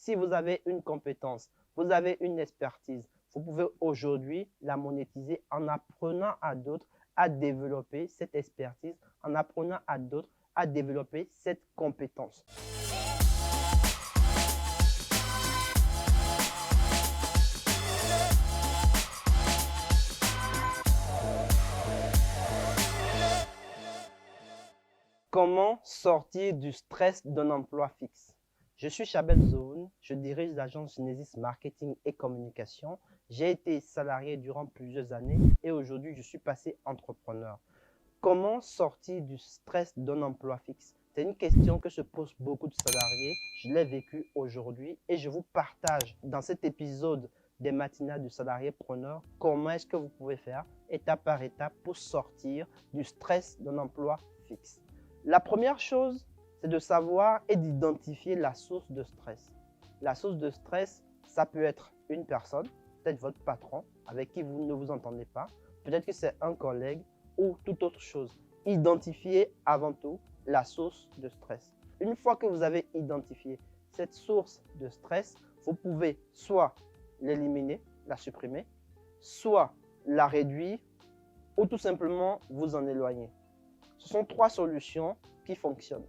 Si vous avez une compétence, vous avez une expertise, vous pouvez aujourd'hui la monétiser en apprenant à d'autres à développer cette expertise, en apprenant à d'autres à développer cette compétence. Comment sortir du stress d'un emploi fixe? Je suis Chabel Zoun, je dirige l'agence Genesis Marketing et Communication. J'ai été salarié durant plusieurs années et aujourd'hui je suis passé entrepreneur. Comment sortir du stress d'un emploi fixe? C'est une question que se posent beaucoup de salariés. Je l'ai vécu aujourd'hui et je vous partage dans cet épisode des matinales du salarié preneur comment est-ce que vous pouvez faire étape par étape pour sortir du stress d'un emploi fixe. La première chose, c'est de savoir et d'identifier la source de stress. La source de stress, ça peut être une personne, peut-être votre patron avec qui vous ne vous entendez pas, peut-être que c'est un collègue ou toute autre chose. Identifiez avant tout la source de stress. Une fois que vous avez identifié cette source de stress, vous pouvez soit l'éliminer, la supprimer, soit la réduire ou tout simplement vous en éloigner. Ce sont trois solutions qui fonctionnent.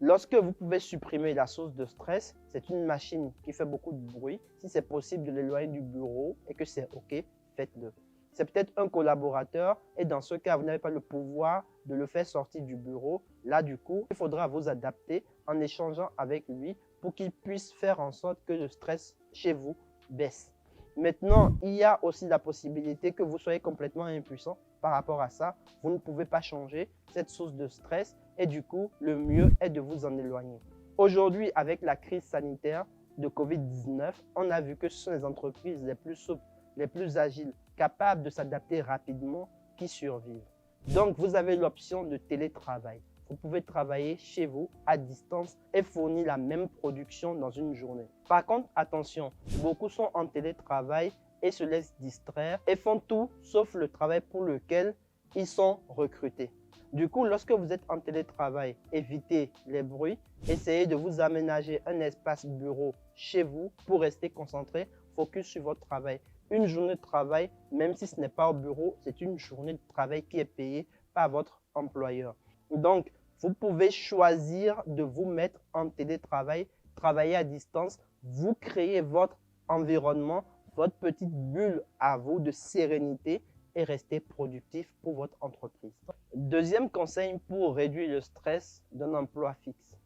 Lorsque vous pouvez supprimer la source de stress, c'est une machine qui fait beaucoup de bruit. Si c'est possible de l'éloigner du bureau et que c'est OK, faites-le. C'est peut-être un collaborateur et dans ce cas, vous n'avez pas le pouvoir de le faire sortir du bureau. Là, du coup, il faudra vous adapter en échangeant avec lui pour qu'il puisse faire en sorte que le stress chez vous baisse. Maintenant, il y a aussi la possibilité que vous soyez complètement impuissant par rapport à ça. Vous ne pouvez pas changer cette source de stress et du coup, le mieux est de vous en éloigner. Aujourd'hui, avec la crise sanitaire de Covid-19, on a vu que ce sont les entreprises les plus souples, les plus agiles, capables de s'adapter rapidement qui survivent. Donc, vous avez l'option de télétravail. Vous pouvez travailler chez vous à distance et fournir la même production dans une journée. Par contre, attention, beaucoup sont en télétravail et se laissent distraire et font tout sauf le travail pour lequel ils sont recrutés. Du coup, lorsque vous êtes en télétravail, évitez les bruits, essayez de vous aménager un espace bureau chez vous pour rester concentré, focus sur votre travail. Une journée de travail, même si ce n'est pas au bureau, c'est une journée de travail qui est payée par votre employeur. Donc, vous pouvez choisir de vous mettre en télétravail, travailler à distance, vous créez votre environnement, votre petite bulle à vous de sérénité et rester productif pour votre entreprise. Deuxième conseil pour réduire le stress d'un emploi fixe,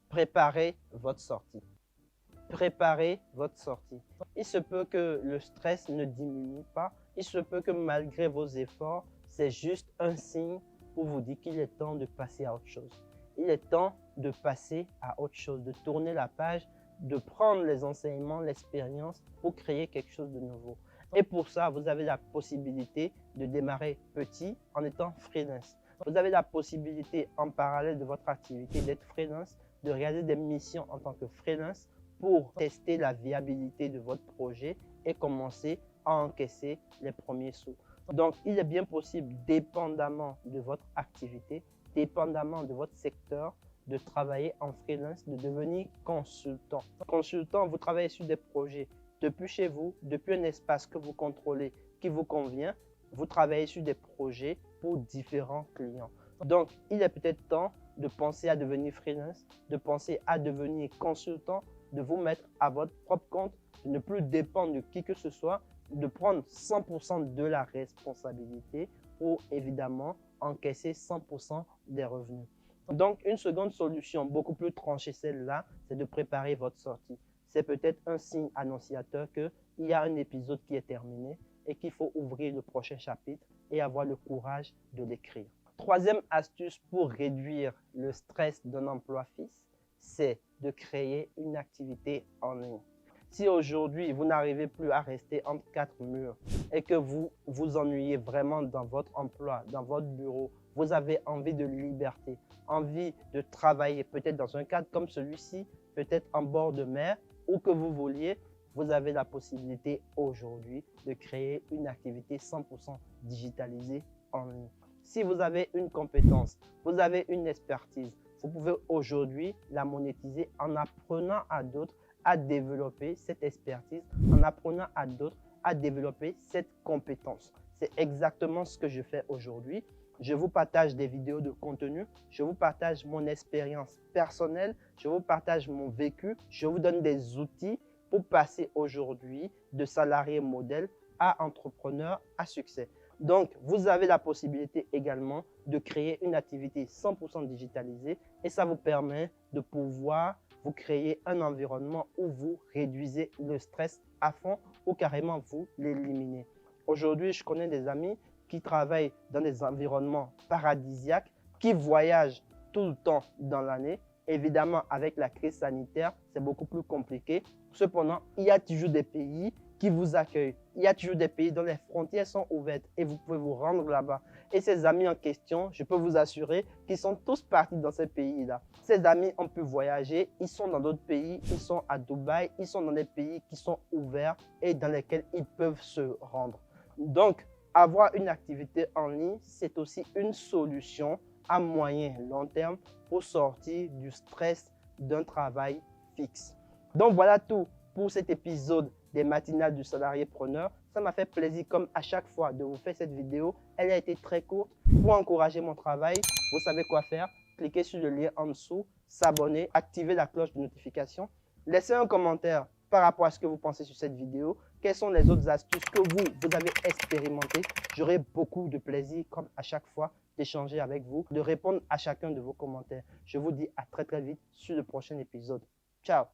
préparez votre sortie. Préparez votre sortie. Il se peut que le stress ne diminue pas, il se peut que malgré vos efforts, c'est juste un signe pour vous dire qu'il est temps de passer à autre chose. Il est temps de passer à autre chose, de tourner la page, de prendre les enseignements, l'expérience pour créer quelque chose de nouveau. Et pour ça, vous avez la possibilité de démarrer petit en étant freelance. Vous avez la possibilité, en parallèle de votre activité, d'être freelance, de réaliser des missions en tant que freelance pour tester la viabilité de votre projet et commencer à encaisser les premiers sous. Donc, il est bien possible, dépendamment de votre activité, dépendamment de votre secteur, de travailler en freelance, de devenir consultant. Consultant, vous travaillez sur des projets depuis chez vous, depuis un espace que vous contrôlez, qui vous convient. Vous travaillez sur des projets pour différents clients. Donc, il est peut-être temps de penser à devenir freelance, de penser à devenir consultant, de vous mettre à votre propre compte, de ne plus dépendre de qui que ce soit, de prendre 100% de la responsabilité pour évidemment encaisser 100% des revenus. Donc, une seconde solution, beaucoup plus tranchée celle-là, c'est de préparer votre sortie. C'est peut-être un signe annonciateur qu'il y a un épisode qui est terminé et qu'il faut ouvrir le prochain chapitre et avoir le courage de l'écrire. Troisième astuce pour réduire le stress d'un emploi fixe, c'est de créer une activité en ligne. Si aujourd'hui, vous n'arrivez plus à rester entre quatre murs et que vous vous ennuyez vraiment dans votre emploi, dans votre bureau, vous avez envie de liberté, envie de travailler peut-être dans un cadre comme celui-ci, peut-être en bord de mer, où que vous vouliez, vous avez la possibilité aujourd'hui de créer une activité 100% digitalisée en ligne. Si vous avez une compétence, vous avez une expertise, vous pouvez aujourd'hui la monétiser en apprenant à d'autres à développer cette expertise, en apprenant à d'autres à développer cette compétence. C'est exactement ce que je fais aujourd'hui. Je vous partage des vidéos de contenu, je vous partage mon expérience personnelle, je vous partage mon vécu, je vous donne des outils pour passer aujourd'hui de salarié modèle à entrepreneur à succès. Donc, vous avez la possibilité également de créer une activité 100% digitalisée et ça vous permet de pouvoir vous créer un environnement où vous réduisez le stress à fond ou carrément vous l'éliminez. Aujourd'hui, je connais des amis qui travaillent dans des environnements paradisiaques, qui voyagent tout le temps dans l'année. Évidemment, avec la crise sanitaire, c'est beaucoup plus compliqué. Cependant, il y a toujours des pays qui vous accueillent. Il y a toujours des pays dont les frontières sont ouvertes et vous pouvez vous rendre là-bas. Et ces amis en question, je peux vous assurer qu'ils sont tous partis dans ces pays-là. Ces amis ont pu voyager, ils sont dans d'autres pays, ils sont à Dubaï, ils sont dans des pays qui sont ouverts et dans lesquels ils peuvent se rendre. Donc, avoir une activité en ligne, c'est aussi une solution à moyen et long terme pour sortir du stress d'un travail fixe. Donc, voilà tout pour cet épisode des matinales du salarié preneur. Ça m'a fait plaisir comme à chaque fois de vous faire cette vidéo. Elle a été très courte. Pour encourager mon travail, vous savez quoi faire. Cliquez sur le lien en dessous, s'abonner, activer la cloche de notification. Laissez un commentaire par rapport à ce que vous pensez sur cette vidéo. Quelles sont les autres astuces que vous avez expérimentées? J'aurai beaucoup de plaisir, comme à chaque fois, d'échanger avec vous, de répondre à chacun de vos commentaires. Je vous dis à très vite sur le prochain épisode. Ciao!